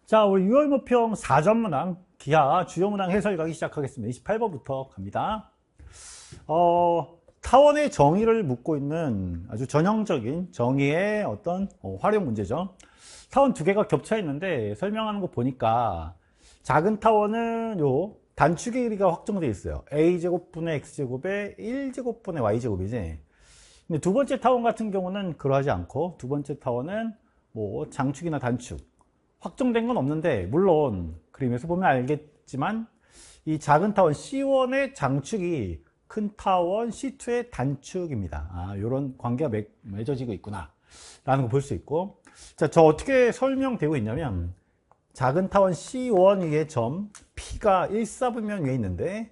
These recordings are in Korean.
자, 우리 6월 모평 4전 문항, 기하 주요 문항 해설 가기 시작하겠습니다. 28번부터 갑니다. 타원의 정의를 묻고 있는 아주 전형적인 정의의 어떤 활용 문제죠. 타원 두 개가 겹쳐 있는데 설명하는 거 보니까 작은 타원은 요 단축의 길이가 확정되어 있어요. a제곱분의 x제곱에 1제곱분의 y제곱이지. 근데 두 번째 타원 같은 경우는 그러하지 않고, 두 번째 타원은 뭐 장축이나 단축 확정된 건 없는데, 물론 그림에서 보면 알겠지만 이 작은 타원 C1의 장축이 큰 타원 C2의 단축입니다. 이런 관계가 맺어지고 있구나 라는 거 볼 수 있고, 자, 저 어떻게 설명되고 있냐면, 작은 타원 C1의 점 P가 1사분면 위에 있는데,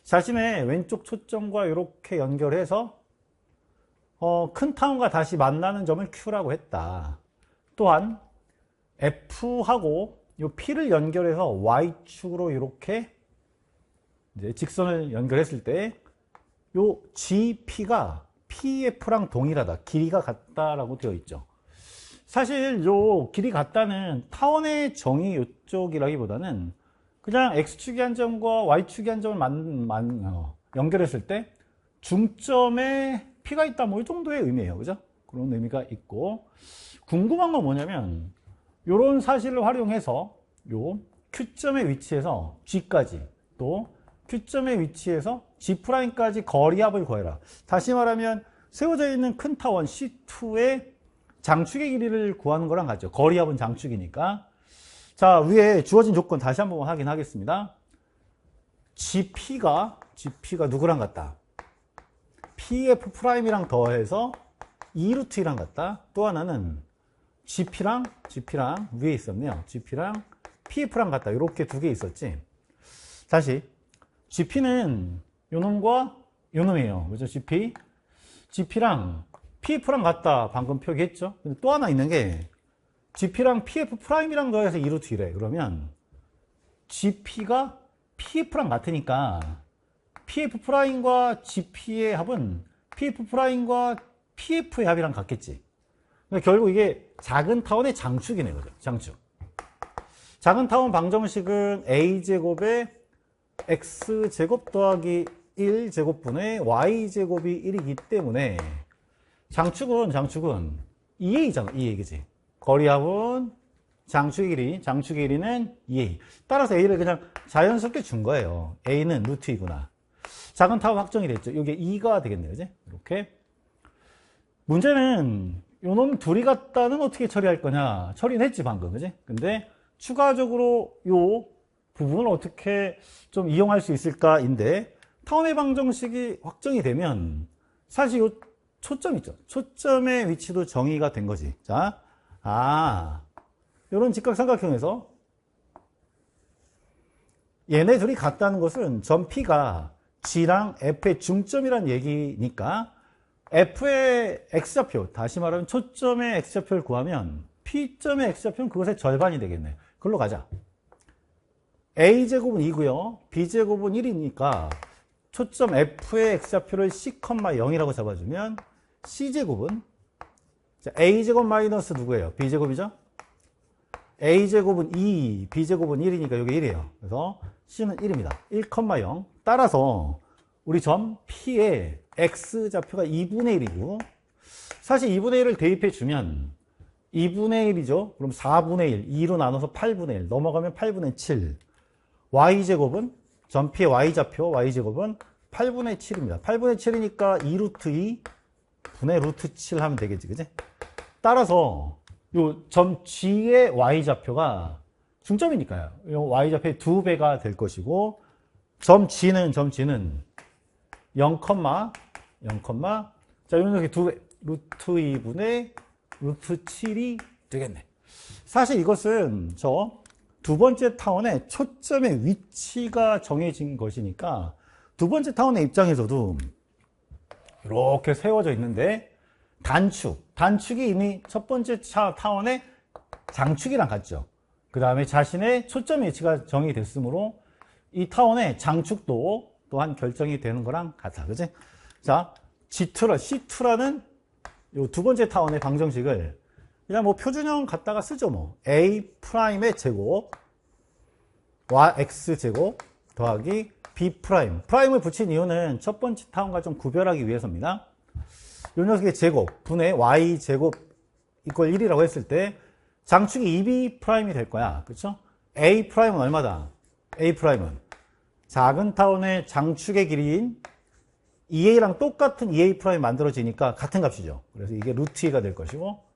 자신의 왼쪽 초점과 이렇게 연결해서 큰 타원과 다시 만나는 점을 Q라고 했다. 또한 F하고 이 P를 연결해서 Y축으로 이렇게 이제 직선을 연결했을 때 이 GP가 PF랑 동일하다, 길이가 같다라고 되어 있죠. 사실 요 길이 같다는 타원의 정의 이쪽이라기보다는 그냥 X축이 한 점과 Y축이 한 점을 연결했을 때 중점에 P가 있다, 뭐 이 정도의 의미예요. 그죠? 그런 의미가 있고, 궁금한 건 뭐냐면 이런 사실을 활용해서 요 Q점의 위치에서 G까지, 또 Q점의 위치에서 G'까지 거리합을 구해라. 다시 말하면 세워져 있는 큰 타원 C2의 장축의 길이를 구하는 거랑 같죠. 거리합은 장축이니까. 자, 위에 주어진 조건 다시 한번 확인하겠습니다. GP가 누구랑 같다? PF'이랑 더해서 2루트 1랑 같다. 또 하나는 GP랑 위에 있었네요. GP랑 PF랑 같다. 이렇게 두 개 있었지. 다시 GP는 요놈과 요놈이에요. 그죠? GP랑 PF랑 같다. 방금 표기했죠. 근데 또 하나 있는 게 GP랑 PF'이랑 더해서 2루트 1에 그러면 GP가 PF랑 같으니까 PF'과 GP의 합은 PF'과 PF의 합이랑 같겠지. 그러니까 결국 이게 작은 타원의 장축이네, 그죠? 장축. 작은 타원 방정식은 A제곱에 X제곱 더하기 1제곱분의 Y제곱이 1이기 때문에 장축은 2A잖아, 2A, 그지? 거리합은 장축의 길이는 2A. 따라서 A를 그냥 자연스럽게 준 거예요. A는 루트 2구나. 작은 타원 확정이 됐죠. 이게 2가 되겠네요, 그지? 이렇게. 문제는 요놈 둘이 같다는 어떻게 처리할 거냐? 처리는 했지, 방금, 그지? 근데 추가적으로 요 부분을 어떻게 좀 이용할 수 있을까인데, 타원의 방정식이 확정이 되면 사실 요 초점 있죠. 초점의 위치도 정의가 된 거지. 자, 요런 직각삼각형에서 얘네 둘이 같다는 것은 점 P가 G랑 F의 중점이란 얘기니까 F의 X좌표, 다시 말하면 초점의 X좌표를 구하면 P점의 X좌표는 그것의 절반이 되겠네. 그걸로 가자. A제곱은 2고요. B제곱은 1이니까 초점 F의 X좌표를 C,0이라고 잡아주면 C제곱은, 자, A제곱 마이너스 누구예요? B제곱이죠? A제곱은 2, B제곱은 1이니까 여기 1이에요. 그래서 C는 1입니다. 1,0. 따라서 우리 점 P의 X좌표가 2분의 1이고, 사실 2분의 1을 대입해 주면 2분의 1이죠. 그럼 4분의 1, 2로 나눠서 8분의 1, 넘어가면 8분의 7. Y제곱은, 점 P의 Y좌표, Y제곱은 8분의 7입니다. 8분의 7이니까 2루트 2 분의 루트 7 하면 되겠지, 그지? 따라서 요 점 G의 Y좌표가 중점이니까요. 요 Y좌표의 2배가 될 것이고, 점 G는 0, 자, 이렇게 2배, 루트 2분의 루트 7이 되겠네. 사실 이것은 저 두 번째 타원의 초점의 위치가 정해진 것이니까 두 번째 타원의 입장에서도 이렇게 세워져 있는데, 단축이 이미 첫 번째 타원의 장축이랑 같죠. 그 다음에 자신의 초점의 위치가 정의됐으므로 이 타원의 장축도 또한 결정이 되는 거랑 같아. 그지? 자, C2라는 이 두 번째 타원의 방정식을 그냥 뭐 표준형 갖다가 쓰죠. 뭐 a 프라임의 제곱 x제곱 더하기 b 프라임. 프라임을 붙인 이유는 첫 번째 타원과 좀 구별하기 위해서입니다. 이 녀석의 제곱 분의 y제곱 이퀄 1이라고 했을 때 장축이 2b 프라임이 될 거야. 그렇죠? a 프라임은 얼마다? a 프라임은 작은 타원의 장축의 길이인 2a랑 똑같은 2a 프라임 만들어지니까 같은 값이죠. 그래서 이게 루트 2가 될 것이고,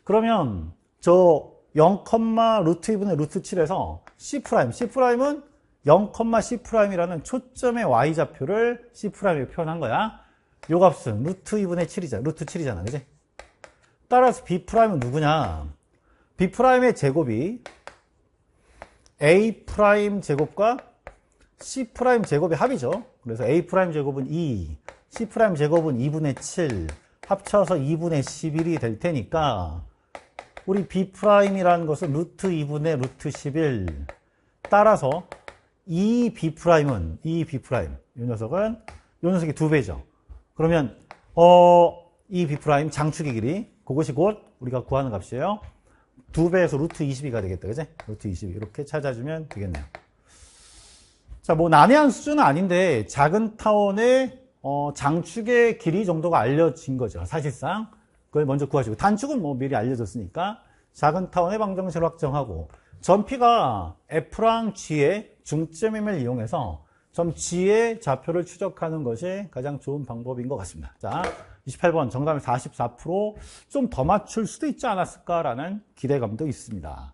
그러면 저 0, 루트 2분의 루트 7에서 c 프라임, c 프라임은 0, c 프라임이라는 초점의 y좌표를 c 프라임에 표현한 거야. 요 값은 루트 2분의 7이잖아. 루트 7이잖아. 그지? 따라서 b 프라임은 누구냐? b 프라임의 제곱이 a 프라임 제곱과 c 프라임 제곱의 합이죠. 그래서 a 프라임 제곱은 2, c 프라임 제곱은 2분의 7, 합쳐서 2분의 11이 될 테니까 우리 b 프라임이라는 것은 루트 2분의 루트 11. 따라서 이 b 프라임은 이 녀석은 이 녀석이 2배죠. 그러면 이 b 프라임 장축의 길이 그것이 곧 우리가 구하는 값이에요. 2배에서 루트 22가 되겠다. 그지? 루트 22 이렇게 찾아주면 되겠네요. 자, 뭐 난해한 수준은 아닌데 작은 타원의 장축의 길이 정도가 알려진 거죠. 사실상 그걸 먼저 구하시고, 단축은 뭐 미리 알려졌으니까 작은 타원의 방정식을 확정하고, 점피가 F랑 G의 중점임을 이용해서 점 G의 좌표를 추적하는 것이 가장 좋은 방법인 것 같습니다. 자, 28번 정답이 44%, 좀 더 맞출 수도 있지 않았을까라는 기대감도 있습니다.